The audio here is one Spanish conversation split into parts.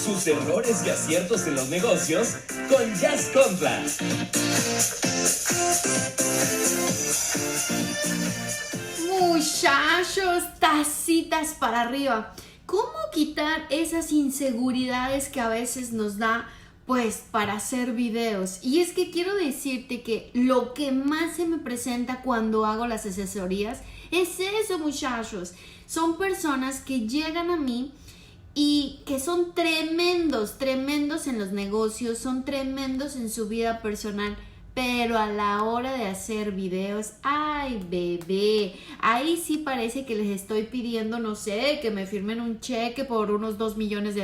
sus errores y aciertos en los negocios con Jazz Contra. Muchachos, tacitas para arriba. ¿Cómo quitar esas inseguridades que a veces nos da pues para hacer videos? Y es que quiero decirte que lo que más se me presenta cuando hago las asesorías es eso, muchachos. Son personas que llegan a mí y que son tremendos en los negocios, son tremendos en su vida personal, pero a la hora de hacer videos, ¡ay, bebé! Ahí sí parece que les estoy pidiendo, no sé, que me firmen un cheque por unos $2 millones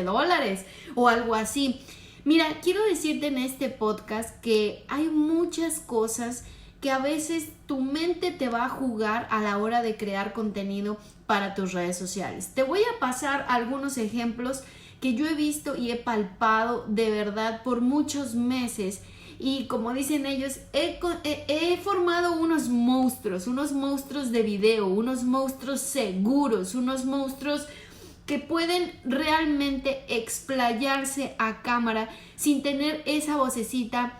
o algo así. Mira, quiero decirte en este podcast que hay muchas cosas que a veces tu mente te va a jugar a la hora de crear contenido para tus redes sociales. Te voy a pasar algunos ejemplos que yo he visto y he palpado de verdad por muchos meses. Y como dicen ellos, he formado unos monstruos de video, unos monstruos seguros, unos monstruos que pueden realmente explayarse a cámara sin tener esa vocecita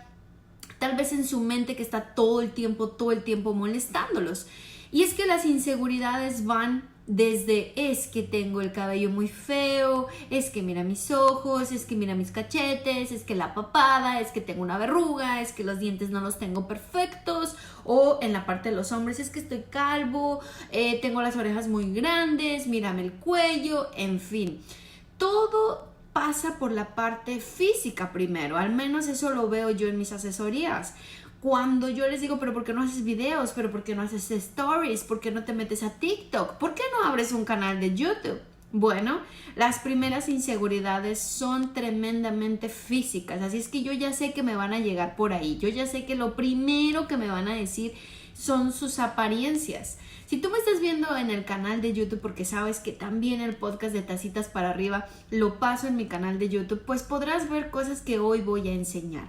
tal vez en su mente que está todo el tiempo molestándolos. Y es que las inseguridades van desde es que tengo el cabello muy feo, es que mira mis ojos, es que mira mis cachetes, es que la papada, es que tengo una verruga, es que los dientes no los tengo perfectos, o en la parte de los hombres es que estoy calvo, tengo las orejas muy grandes, mírame el cuello, en fin. Todo pasa por la parte física primero, al menos eso lo veo yo en mis asesorías. Cuando yo les digo, pero ¿por qué no haces videos? ¿Pero por qué no haces stories? ¿Por qué no te metes a TikTok? ¿Por qué no abres un canal de YouTube? Bueno, las primeras inseguridades son tremendamente físicas, así es que yo ya sé que me van a llegar por ahí. Yo ya sé que lo primero que me van a decir son sus apariencias. Si tú me estás viendo en el canal de YouTube, porque sabes que también el podcast de Tacitas para Arriba lo paso en mi canal de YouTube, pues podrás ver cosas que hoy voy a enseñar.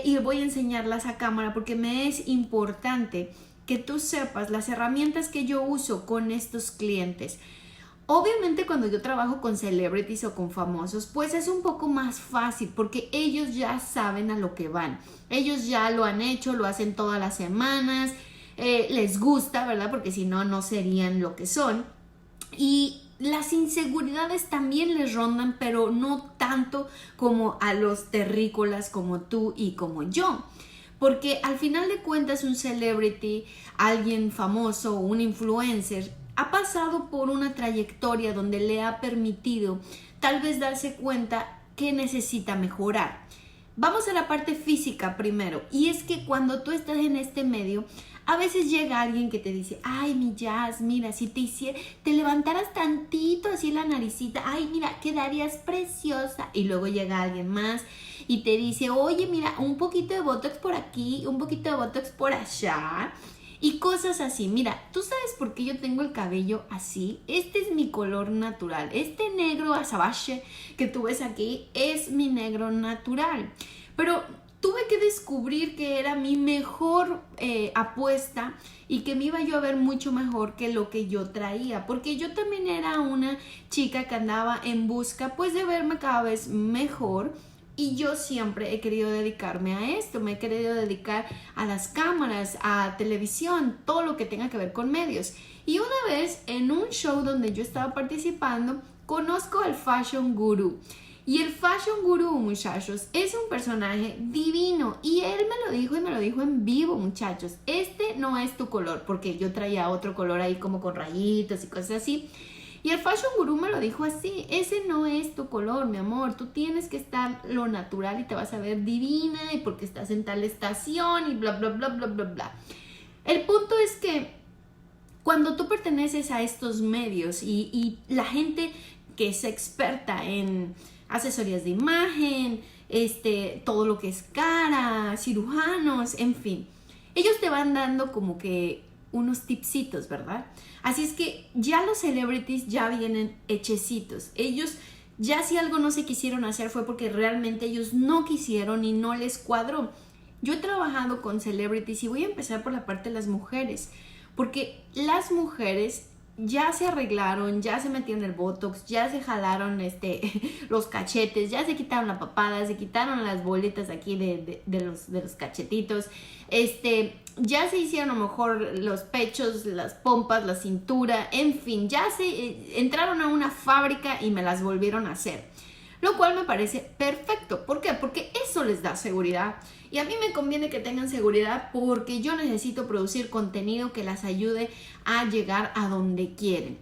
Y voy a enseñarlas a cámara porque me es importante que tú sepas las herramientas que yo uso con estos clientes. Obviamente cuando yo trabajo con celebrities o con famosos, pues es un poco más fácil porque ellos ya saben a lo que van. Ellos ya lo han hecho, lo hacen todas las semanas, les gusta, ¿verdad? Porque si no, no serían lo que son. Y las inseguridades también les rondan, pero no tanto como a los terrícolas como tú y como yo. Porque al final de cuentas un celebrity, alguien famoso, un influencer, ha pasado por una trayectoria donde le ha permitido tal vez darse cuenta que necesita mejorar. Vamos a la parte física primero. Y es que cuando tú estás en este medio, a veces llega alguien que te dice, ay, mi Jazz, mira, si te levantaras tantito así la naricita, ay, mira, quedarías preciosa. Y luego llega alguien más y te dice, oye, mira, un poquito de Botox por aquí, un poquito de Botox por allá. Y cosas así. Mira, ¿tú sabes por qué yo tengo el cabello así? Este es mi color natural. Este negro azabache que tú ves aquí es mi negro natural. Pero tuve que descubrir que era mi mejor apuesta y que me iba yo a ver mucho mejor que lo que yo traía. Porque yo también era una chica que andaba en busca pues de verme cada vez mejor. Y yo siempre he querido dedicarme a esto, me he querido dedicar a las cámaras, a televisión, todo lo que tenga que ver con medios. Y una vez en un show donde yo estaba participando, conozco al Fashion Guru. Y el Fashion Guru, muchachos, es un personaje divino. Y él me lo dijo y me lo dijo en vivo, muchachos. Este no es tu color, porque yo traía otro color ahí como con rayitos y cosas así. Y el Fashion Guru me lo dijo así, ese no es tu color, mi amor, tú tienes que estar lo natural y te vas a ver divina y porque estás en tal estación y bla, bla, bla, bla, bla, bla. El punto es que cuando tú perteneces a estos medios y la gente que es experta en asesorías de imagen, todo lo que es cara, cirujanos, en fin, ellos te van dando como que unos tipsitos, ¿verdad? Así es que ya los celebrities ya vienen hechecitos. Ellos ya si algo no se quisieron hacer fue porque realmente ellos no quisieron y no les cuadró. Yo he trabajado con celebrities y voy a empezar por la parte de las mujeres, porque las mujeres ya se arreglaron, ya se metieron el botox, ya se jalaron los cachetes, ya se quitaron la papada, se quitaron las bolitas aquí de los cachetitos, ya se hicieron a lo mejor los pechos, las pompas, la cintura, en fin, ya se entraron a una fábrica y me las volvieron a hacer. Lo cual me parece perfecto. ¿Por qué? Porque eso les da seguridad. Y a mí me conviene que tengan seguridad porque yo necesito producir contenido que las ayude a llegar a donde quieren.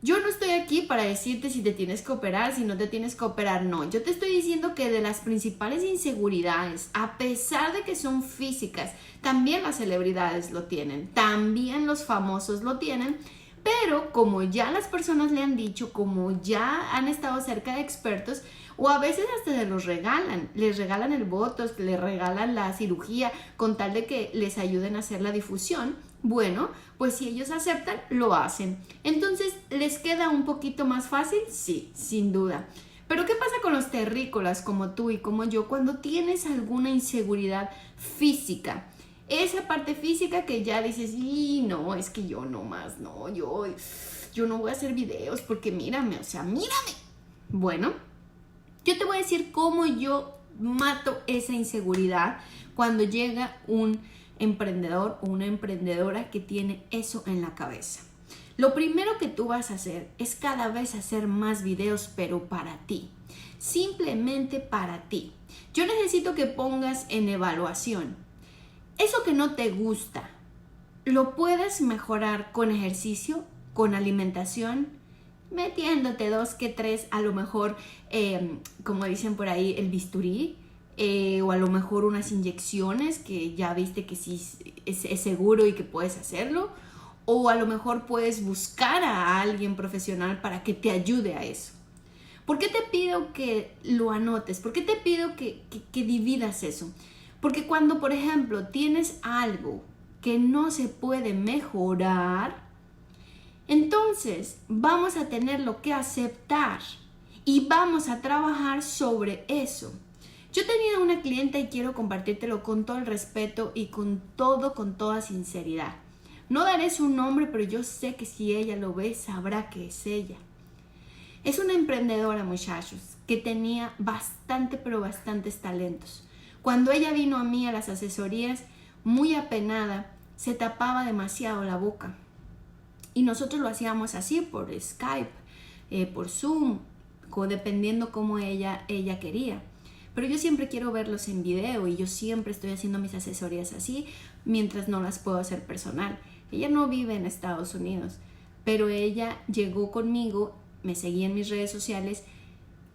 Yo no estoy aquí para decirte si te tienes que operar, si no te tienes que operar, no. Yo te estoy diciendo que de las principales inseguridades, a pesar de que son físicas, también las celebridades lo tienen, también los famosos lo tienen. Pero como ya las personas le han dicho, como ya han estado cerca de expertos, o a veces hasta se los regalan, les regalan el botox, les regalan la cirugía con tal de que les ayuden a hacer la difusión, bueno, pues si ellos aceptan, lo hacen. Entonces, ¿les queda un poquito más fácil? Sí, sin duda. Pero ¿qué pasa con los terrícolas como tú y como yo cuando tienes alguna inseguridad física? Esa parte física que ya dices, y no, es que yo no más, no, yo no voy a hacer videos porque mírame, o sea, mírame. Bueno, yo te voy a decir cómo yo mato esa inseguridad cuando llega un emprendedor o una emprendedora que tiene eso en la cabeza. Lo primero que tú vas a hacer es cada vez hacer más videos, pero para ti, simplemente para ti. Yo necesito que pongas en evaluación. Eso que no te gusta, lo puedes mejorar con ejercicio, con alimentación, metiéndote 2 que 3, a lo mejor, como dicen por ahí, el bisturí, o a lo mejor unas inyecciones que ya viste que sí es seguro y que puedes hacerlo, o a lo mejor puedes buscar a alguien profesional para que te ayude a eso. ¿Por qué te pido que lo anotes? ¿Por qué te pido que dividas eso? Porque cuando, por ejemplo, tienes algo que no se puede mejorar, entonces vamos a tenerlo que aceptar y vamos a trabajar sobre eso. Yo tenía una clienta y quiero compartírtelo con todo el respeto y con toda sinceridad. No daré su nombre, pero yo sé que si ella lo ve, sabrá que es ella. Es una emprendedora, muchachos, que tenía pero bastantes talentos. Cuando ella vino a mí a las asesorías, muy apenada, se tapaba demasiado la boca. Y nosotros lo hacíamos así, por Skype, por Zoom, dependiendo cómo ella quería. Pero yo siempre quiero verlos en video y yo siempre estoy haciendo mis asesorías así, mientras no las puedo hacer personal. Ella no vive en Estados Unidos, pero ella llegó conmigo, me seguía en mis redes sociales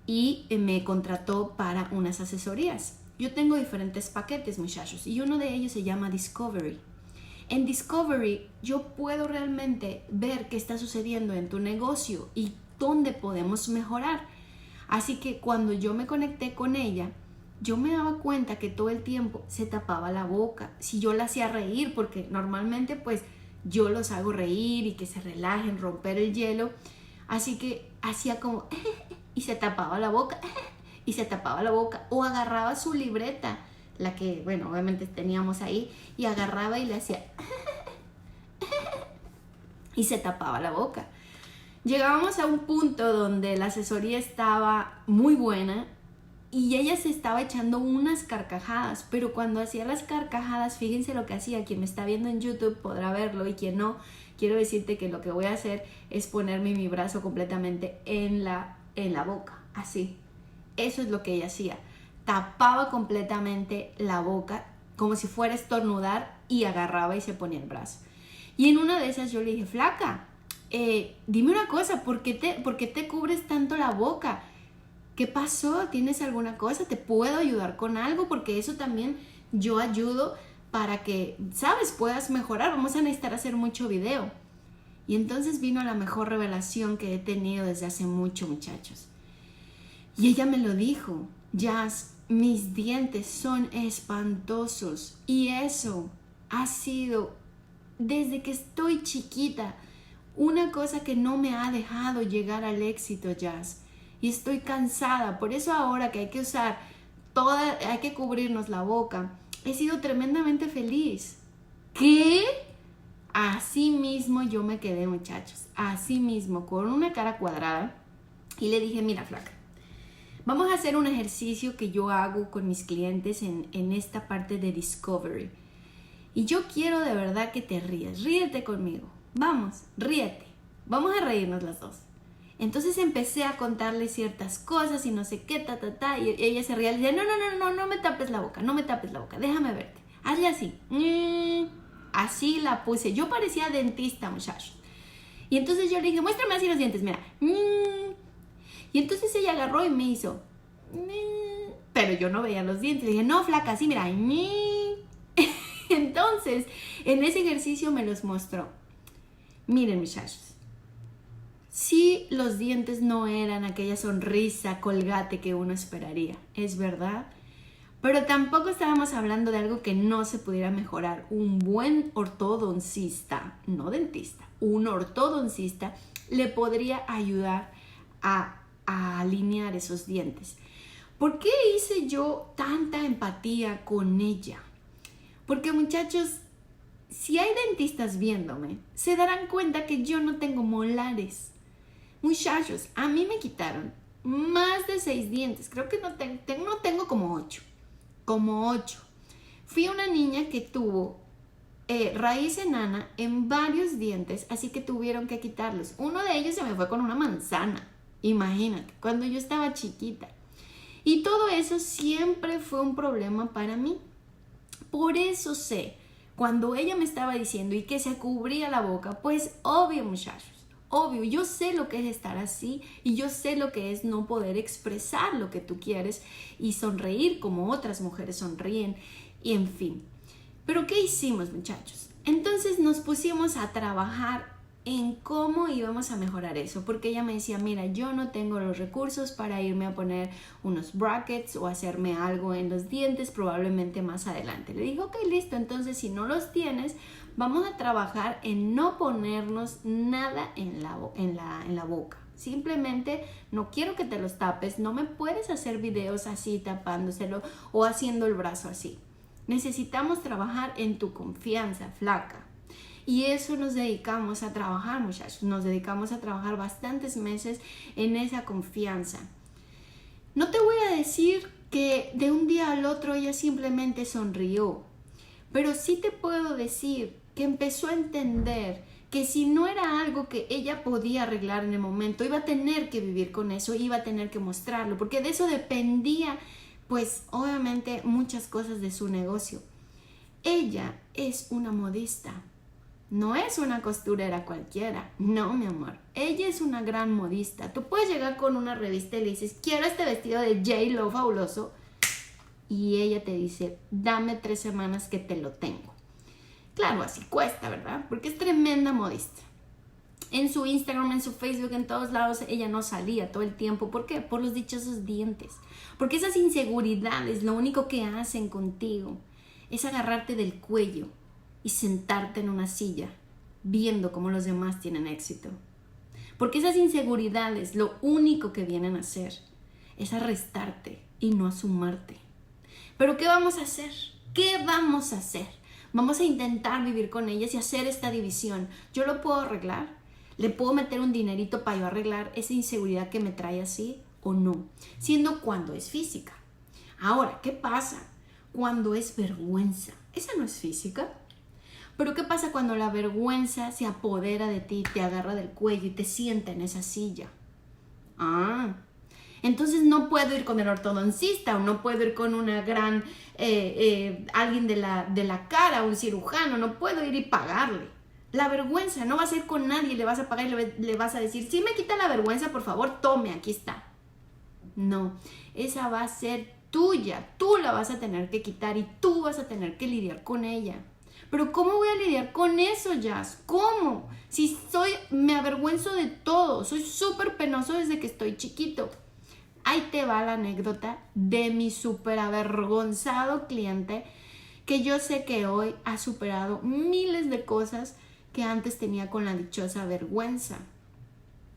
y me contrató para unas asesorías. Yo tengo diferentes paquetes, muchachos, y uno de ellos se llama Discovery. En Discovery yo puedo realmente ver qué está sucediendo en tu negocio y dónde podemos mejorar. Así que cuando yo me conecté con ella, yo me daba cuenta que todo el tiempo se tapaba la boca. Si yo la hacía reír, porque normalmente pues yo los hago reír y que se relajen, romper el hielo. Así que hacía como y se tapaba la boca y se tapaba la boca, o agarraba su libreta, la que, bueno, obviamente teníamos ahí, y agarraba y le hacía y se tapaba la boca. Llegábamos a un punto donde la asesoría estaba muy buena y ella se estaba echando unas carcajadas, pero cuando hacía las carcajadas, fíjense lo que hacía. Quien me está viendo en YouTube podrá verlo y quien no, quiero decirte que lo que voy a hacer es ponerme mi brazo completamente en la boca, así. Eso es lo que ella hacía. Tapaba completamente la boca como si fuera a estornudar y agarraba y se ponía el brazo. Y en una de esas yo le dije, flaca, dime una cosa, ¿por qué te cubres tanto la boca? ¿Qué pasó? ¿Tienes alguna cosa? ¿Te puedo ayudar con algo? Porque eso también yo ayudo para que, ¿sabes? Puedas mejorar. Vamos a necesitar hacer mucho video. Y entonces vino la mejor revelación que he tenido desde hace mucho, muchachos. Y ella me lo dijo, Jazz, mis dientes son espantosos. Y eso ha sido, desde que estoy chiquita, una cosa que no me ha dejado llegar al éxito, Jazz. Y estoy cansada. Por eso ahora que hay que usar hay que cubrirnos la boca, he sido tremendamente feliz. ¿Qué? así mismo yo me quedé, muchachos, así mismo, con una cara cuadrada. Y le dije, mira, flaca, vamos a hacer un ejercicio que yo hago con mis clientes en esta parte de Discovery. Y yo quiero de verdad que te rías, ríete conmigo. Vamos, ríete, vamos a reírnos las dos. Entonces empecé a contarle ciertas cosas y no sé qué, y ella se ría y le decía, no me tapes la boca, déjame verte. Hazle así. Así la puse. Yo parecía dentista, muchachos. Y entonces yo le dije, muéstrame así los dientes, mira. Y entonces ella agarró y me hizo. Pero yo no veía los dientes. Le dije, no, flaca, así, mira. Entonces, en ese ejercicio me los mostró. Miren, muchachos. Sí, los dientes no eran aquella sonrisa colgate que uno esperaría. Es verdad. Pero tampoco estábamos hablando de algo que no se pudiera mejorar. Un buen ortodoncista, no dentista, un ortodoncista le podría ayudar a alinear esos dientes. ¿Por qué hice yo tanta empatía con ella? Porque, muchachos, si hay dentistas viéndome, se darán cuenta que yo no tengo molares. Muchachos, a mí me quitaron más de 6 dientes. Creo que no tengo como 8. Como 8. Fui una niña que tuvo raíz enana en varios dientes, así que tuvieron que quitarlos. Uno de ellos se me fue con una manzana, imagínate, cuando yo estaba chiquita. Y todo eso siempre fue un problema para mí. Por eso sé, cuando ella me estaba diciendo y que se cubría la boca, pues obvio, muchachos, obvio, yo sé lo que es estar así y yo sé lo que es no poder expresar lo que tú quieres y sonreír como otras mujeres sonríen y en fin. Pero ¿qué hicimos, muchachos? Entonces nos pusimos a trabajar en cómo íbamos a mejorar eso, porque ella me decía, mira, yo no tengo los recursos para irme a poner unos brackets o hacerme algo en los dientes, probablemente más adelante. Le dije, ok, listo, entonces si no los tienes, vamos a trabajar en no ponernos nada en la boca. Simplemente no quiero que te los tapes, no me puedes hacer videos así tapándoselo o haciendo el brazo así. Necesitamos trabajar en tu confianza, flaca. Y eso nos dedicamos a trabajar, muchachos. Nos dedicamos a trabajar bastantes meses en esa confianza. No te voy a decir que de un día al otro ella simplemente sonrió, pero sí te puedo decir que empezó a entender que si no era algo que ella podía arreglar en el momento, iba a tener que vivir con eso, iba a tener que mostrarlo, porque de eso dependía, pues obviamente, muchas cosas de su negocio. Ella es una modista. No es una costurera cualquiera, no, mi amor. Ella es una gran modista. Tú puedes llegar con una revista y le dices, quiero este vestido de J.Lo fabuloso. Y ella te dice, dame 3 semanas que te lo tengo. Claro, así cuesta, ¿verdad? Porque es tremenda modista. En su Instagram, en su Facebook, en todos lados, ella no salía todo el tiempo. ¿Por qué? Por los dichosos dientes. Porque esas inseguridades, lo único que hacen contigo es agarrarte del cuello y sentarte en una silla viendo cómo los demás tienen éxito. Porque esas inseguridades lo único que vienen a hacer es arrestarte y no a sumarte. Pero ¿qué vamos a hacer? ¿Qué vamos a hacer? Vamos a intentar vivir con ellas y hacer esta división. ¿Yo lo puedo arreglar? ¿Le puedo meter un dinerito para yo arreglar esa inseguridad que me trae así o no? Siendo cuando es física. Ahora, ¿qué pasa cuando es vergüenza? Esa no es física. Pero ¿qué pasa cuando la vergüenza se apodera de ti, te agarra del cuello y te sienta en esa silla? Entonces no puedo ir con el ortodoncista o no puedo ir con una gran, alguien de la cara, un cirujano, no puedo ir y pagarle. La vergüenza no va a ser con nadie, le vas a pagar y le vas a decir, si me quita la vergüenza, por favor, tome, aquí está. No, esa va a ser tuya, tú la vas a tener que quitar y tú vas a tener que lidiar con ella. Pero ¿cómo voy a lidiar con eso, Jazz? ¿Cómo? Si me avergüenzo de todo, soy súper penoso desde que estoy chiquito. Ahí te va la anécdota de mi súper avergonzado cliente, que yo sé que hoy ha superado miles de cosas que antes tenía con la dichosa vergüenza.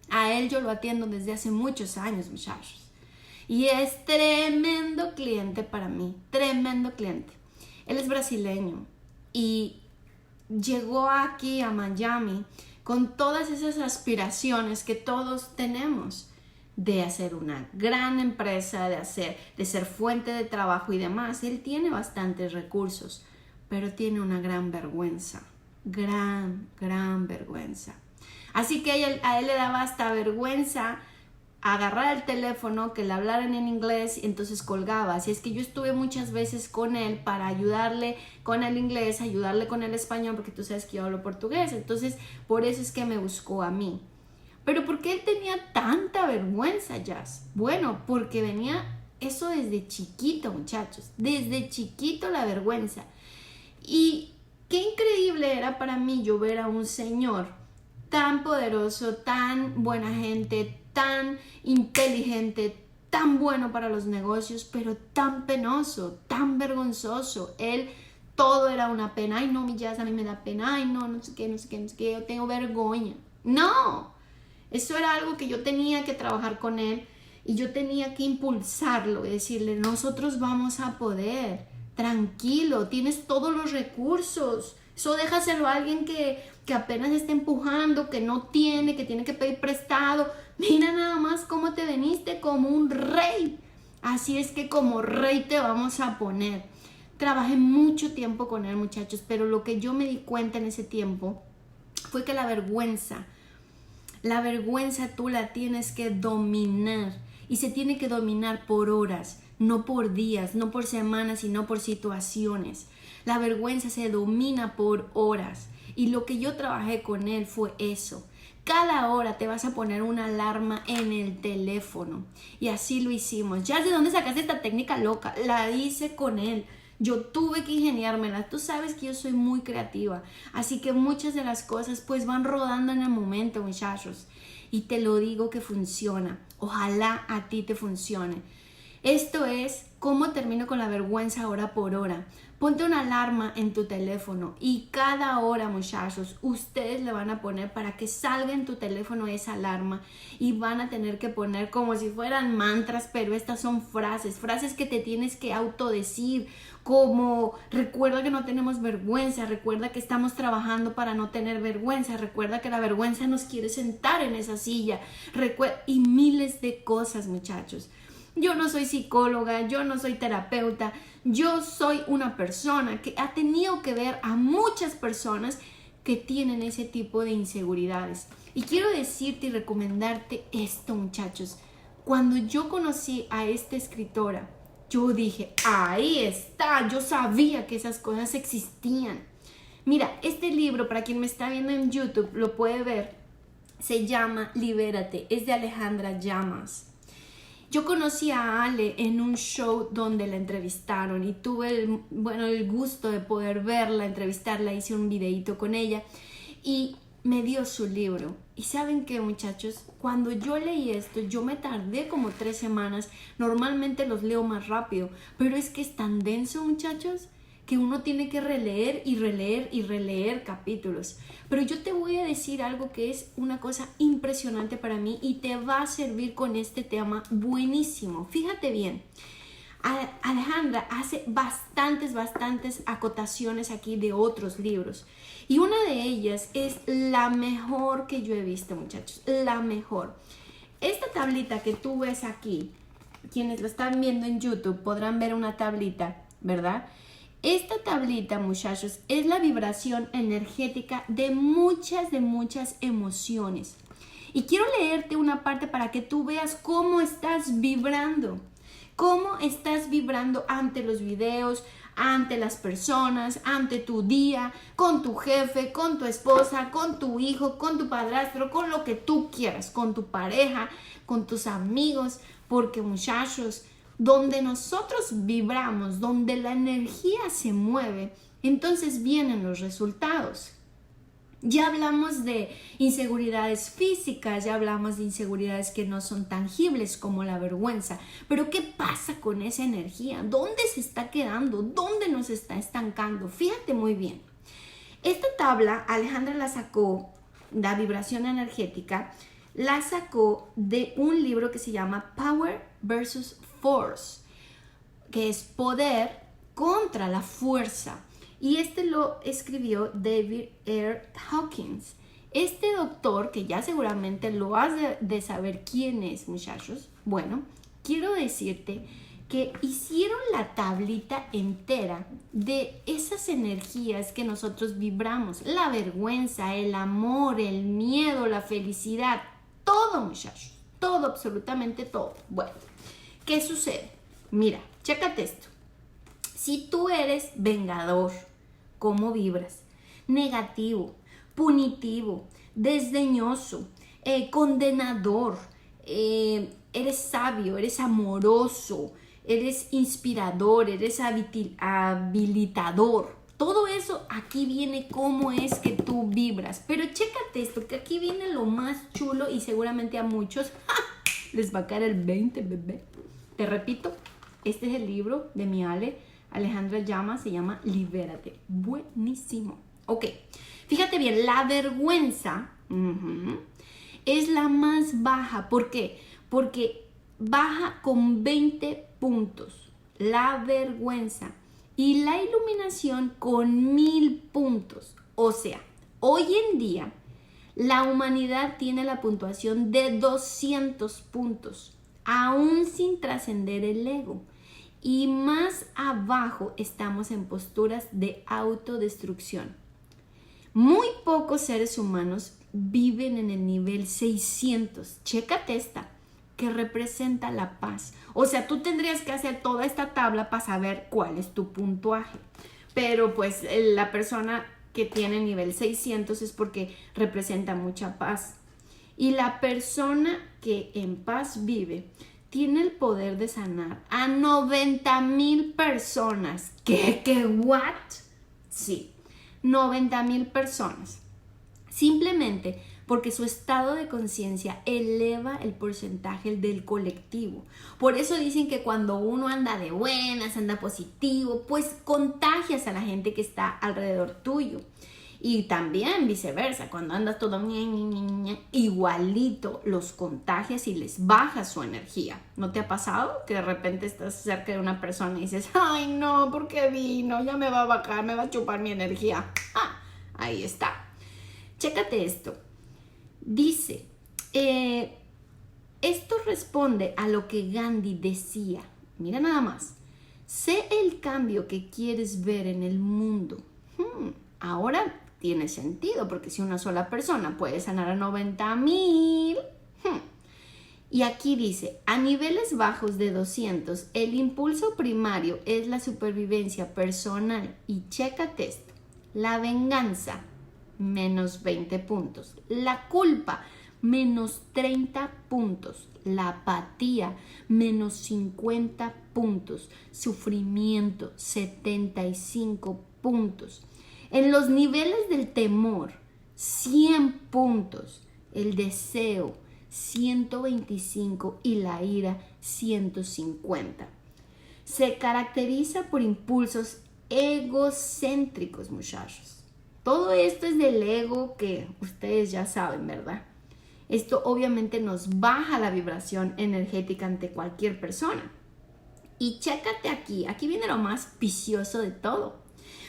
A él yo lo atiendo desde hace muchos años, muchachos. Y es tremendo cliente para mí, tremendo cliente. Él es brasileño. Y llegó aquí a Miami con todas esas aspiraciones que todos tenemos de hacer una gran empresa, de ser fuente de trabajo y demás. Él tiene bastantes recursos, pero tiene una gran vergüenza, gran vergüenza. Así que a él le daba hasta vergüenza agarrar el teléfono, que le hablaran en inglés, y entonces colgaba. Así es que yo estuve muchas veces con él para ayudarle con el inglés, ayudarle con el español, porque tú sabes que yo hablo portugués. Entonces, por eso es que me buscó a mí. Pero ¿por qué él tenía tanta vergüenza, Jazz? Bueno, porque venía eso desde chiquito, muchachos. Desde chiquito la vergüenza. Y qué increíble era para mí yo ver a un señor tan poderoso, tan buena gente, tan inteligente, tan bueno para los negocios, pero tan penoso, tan vergonzoso. Él, todo era una pena. Ay, no, mi Jazz, a mí me da pena. Ay, no sé qué, yo tengo vergüenza. No, eso era algo que yo tenía que trabajar con él y yo tenía que impulsarlo y decirle, nosotros vamos a poder, tranquilo, tienes todos los recursos. Eso déjaselo a alguien que apenas está empujando, que no tiene, que tiene que pedir prestado. Mira nada más cómo te veniste como un rey. Así es que como rey te vamos a poner. Trabajé mucho tiempo con él, muchachos, pero lo que yo me di cuenta en ese tiempo fue que la vergüenza tú la tienes que dominar. Y se tiene que dominar por horas, no por días, no por semanas, sino por situaciones. La vergüenza se domina por horas. Y lo que yo trabajé con él fue eso. Cada hora te vas a poner una alarma en el teléfono. Y así lo hicimos. ¿Ya de dónde sacaste esta técnica loca? La hice con él. Yo tuve que ingeniármela. Tú sabes que yo soy muy creativa. Así que muchas de las cosas pues van rodando en el momento, muchachos. Y te lo digo que funciona. Ojalá a ti te funcione. Esto es cómo termino con la vergüenza hora por hora. Ponte una alarma en tu teléfono y cada hora, muchachos, ustedes le van a poner para que salga en tu teléfono esa alarma y van a tener que poner como si fueran mantras, pero estas son frases que te tienes que autodecir, como recuerda que no tenemos vergüenza, recuerda que estamos trabajando para no tener vergüenza, recuerda que la vergüenza nos quiere sentar en esa silla, y miles de cosas, muchachos. Yo no soy psicóloga, yo no soy terapeuta, yo soy una persona que ha tenido que ver a muchas personas que tienen ese tipo de inseguridades. Y quiero decirte y recomendarte esto, muchachos. Cuando yo conocí a esta escritora, yo dije, ahí está, yo sabía que esas cosas existían. Mira, este libro, para quien me está viendo en YouTube, lo puede ver, se llama Libérate, es de Alejandra Llamas. Yo conocí a Ale en un show donde la entrevistaron y tuve el gusto de poder verla, entrevistarla, hice un videito con ella y me dio su libro. Y ¿saben qué, muchachos? Cuando yo leí esto, yo me tardé como 3 semanas. Normalmente los leo más rápido, pero es que es tan denso, muchachos, que uno tiene que releer y releer y releer capítulos. Pero yo te voy a decir algo que es una cosa impresionante para mí y te va a servir con este tema buenísimo. Fíjate bien, Alejandra hace bastantes acotaciones aquí de otros libros. Y una de ellas es la mejor que yo he visto, muchachos, la mejor. Esta tablita que tú ves aquí, quienes lo están viendo en YouTube podrán ver una tablita, ¿verdad? Esta tablita, muchachos, es la vibración energética de muchas emociones. Y quiero leerte una parte para que tú veas cómo estás vibrando. Cómo estás vibrando ante los videos, ante las personas, ante tu día, con tu jefe, con tu esposa, con tu hijo, con tu padrastro, con lo que tú quieras, con tu pareja, con tus amigos. Porque, muchachos, donde nosotros vibramos, donde la energía se mueve, entonces vienen los resultados. Ya hablamos de inseguridades físicas, ya hablamos de inseguridades que no son tangibles como la vergüenza, pero ¿qué pasa con esa energía? ¿Dónde se está quedando? ¿Dónde nos está estancando? Fíjate muy bien. Esta tabla Alejandra la sacó, la vibración energética, la sacó de un libro que se llama Power versus Force, que es poder contra la fuerza. Y este lo escribió David R. Hawkins. Este doctor, que ya seguramente lo has de saber quién es, muchachos. Bueno, quiero decirte que hicieron la tablita entera de esas energías que nosotros vibramos. La vergüenza, el amor, el miedo, la felicidad. Todo, muchachos. Todo, absolutamente todo. Bueno, ¿qué sucede? Mira, chécate esto. Si tú eres vengador, ¿cómo vibras? Negativo, punitivo, desdeñoso, condenador, eres sabio, eres amoroso, eres inspirador, eres habilitador. Todo eso aquí viene cómo es que tú vibras. Pero chécate esto, que aquí viene lo más chulo y seguramente a muchos les va a caer el 20, bebé. Te repito, este es el libro de mi Alejandra Llama, se llama Libérate. Buenísimo. Ok, fíjate bien, la vergüenza es la más baja. ¿Por qué? Porque baja con 20 puntos. La vergüenza. Y la iluminación con 1000 puntos. O sea, hoy en día la humanidad tiene la puntuación de 200 puntos, aún sin trascender el ego. Y más abajo estamos en posturas de autodestrucción. Muy pocos seres humanos viven en el nivel 600. Chécate esta, que representa la paz. O sea, tú tendrías que hacer toda esta tabla para saber cuál es tu puntuaje. Pero pues la persona que tiene nivel 600 es porque representa mucha paz. Y la persona que en paz vive tiene el poder de sanar a 90,000 personas. ¿Qué? ¿What? Sí, 90,000 personas. Simplemente porque su estado de conciencia eleva el porcentaje del colectivo. Por eso dicen que cuando uno anda de buenas, anda positivo, pues contagias a la gente que está alrededor tuyo. Y también viceversa, cuando andas todo igualito, los contagias y les bajas su energía. ¿No te ha pasado que de repente estás cerca de una persona y dices, ay no, ¿por qué vino? Ya me va a bajar, me va a chupar mi energía. Ahí está. Chécate esto. Dice, esto responde a lo que Gandhi decía. Mira nada más. Sé el cambio que quieres ver en el mundo. Ahora tiene sentido, porque si una sola persona puede sanar a 90,000. Y aquí dice, a niveles bajos de 200, el impulso primario es la supervivencia personal. Y chécate esto, la venganza, menos 20 puntos. La culpa, menos 30 puntos. La apatía, menos 50 puntos. Sufrimiento, 75 puntos. En los niveles del temor, 100 puntos. El deseo, 125 y la ira, 150. Se caracteriza por impulsos egocéntricos, muchachos. Todo esto es del ego que ustedes ya saben, ¿verdad? Esto obviamente nos baja la vibración energética ante cualquier persona. Y chécate aquí viene lo más vicioso de todo.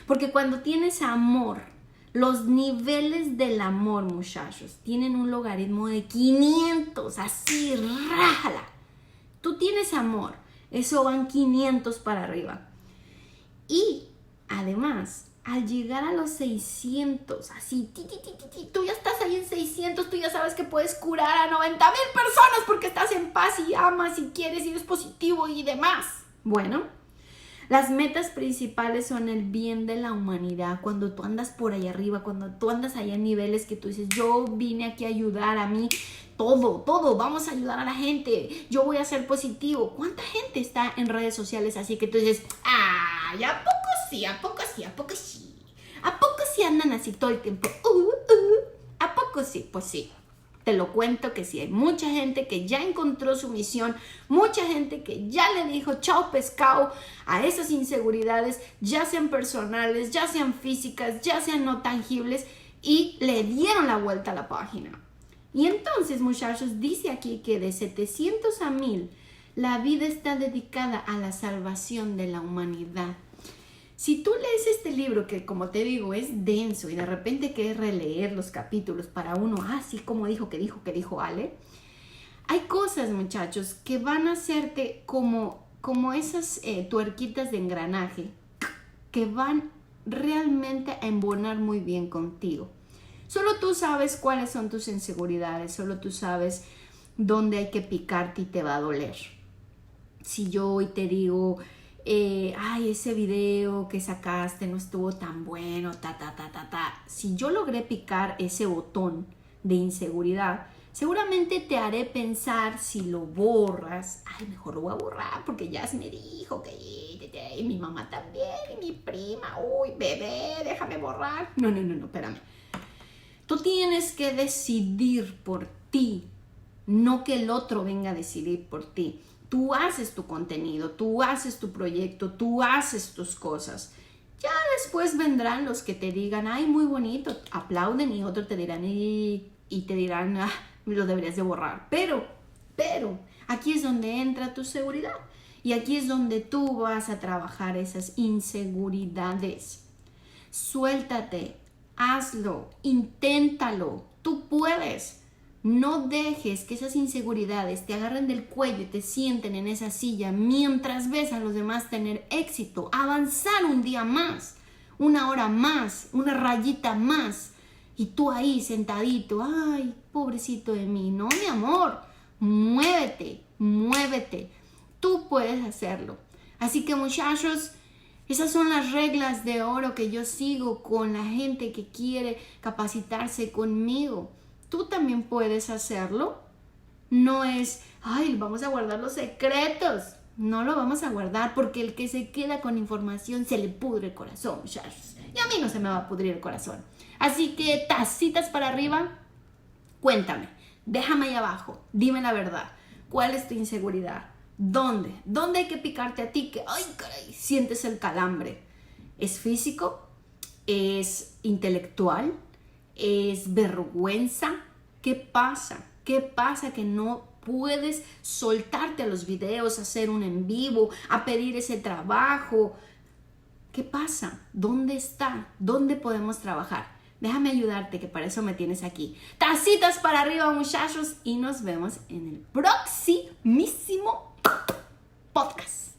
Porque cuando tienes amor, los niveles del amor, muchachos, tienen un logaritmo de 500, así, rájala. Tú tienes amor, eso van 500 para arriba. Y además, al llegar a los 600, así, tú ya estás ahí en 600, tú ya sabes que puedes curar a 90,000 personas porque estás en paz y amas y quieres y eres positivo y demás. Bueno, las metas principales son el bien de la humanidad. Cuando tú andas por ahí arriba, cuando tú andas allá en niveles que tú dices, yo vine aquí a ayudar a mí, todo, vamos a ayudar a la gente, yo voy a ser positivo. ¿Cuánta gente está en redes sociales así que tú dices, ay, ¿a poco sí? ¿A poco sí? ¿A poco sí? ¿A poco sí andan así todo el tiempo? ¿A poco sí? Pues sí, te lo cuento que sí, hay mucha gente que ya encontró su misión, mucha gente que ya le dijo chao pescado a esas inseguridades, ya sean personales, ya sean físicas, ya sean no tangibles, y le dieron la vuelta a la página. Y entonces, muchachos, dice aquí que de 700 a 1000, la vida está dedicada a la salvación de la humanidad. Si tú lees este libro, que como te digo es denso y de repente quieres releer los capítulos para uno, así como dijo Ale, hay cosas, muchachos, que van a hacerte como esas tuerquitas de engranaje que van realmente a embonar muy bien contigo. Solo tú sabes cuáles son tus inseguridades, solo tú sabes dónde hay que picarte y te va a doler. Si yo hoy te digo, ese video que sacaste no estuvo tan bueno, si yo logré picar ese botón de inseguridad, seguramente te haré pensar si lo borras. Mejor lo voy a borrar porque ya me dijo que y mi mamá también y mi prima. Uy, bebé, déjame borrar. No, espérame. Tú tienes que decidir por ti, no que el otro venga a decidir por ti. Tú haces tu contenido, tú haces tu proyecto, tú haces tus cosas. Ya después vendrán los que te digan, ay, muy bonito, aplauden, y otros te dirán, y te dirán, lo deberías de borrar. Pero, aquí es donde entra tu seguridad. Y aquí es donde tú vas a trabajar esas inseguridades. Suéltate, hazlo, inténtalo, tú puedes. No dejes que esas inseguridades te agarren del cuello y te sienten en esa silla mientras ves a los demás tener éxito, avanzar un día más, una hora más, una rayita más. Y tú ahí sentadito, ay, pobrecito de mí. No, mi amor, muévete. Tú puedes hacerlo. Así que, muchachos, esas son las reglas de oro que yo sigo con la gente que quiere capacitarse conmigo. Tú también puedes hacerlo. No es, vamos a guardar los secretos. No lo vamos a guardar porque el que se queda con información se le pudre el corazón, muchachos. Y a mí no se me va a pudrir el corazón. Así que, tacitas para arriba, cuéntame, déjame ahí abajo, dime la verdad. ¿Cuál es tu inseguridad? ¿Dónde? ¿Dónde hay que picarte a ti? Que, caray, sientes el calambre. ¿Es físico? ¿Es intelectual? ¿Es vergüenza? ¿Qué pasa? ¿Qué pasa que no puedes soltarte a los videos, a hacer un en vivo, a pedir ese trabajo? ¿Qué pasa? ¿Dónde está? ¿Dónde podemos trabajar? Déjame ayudarte, que para eso me tienes aquí. Tacitas para arriba, muchachos, y nos vemos en el próximísimo podcast.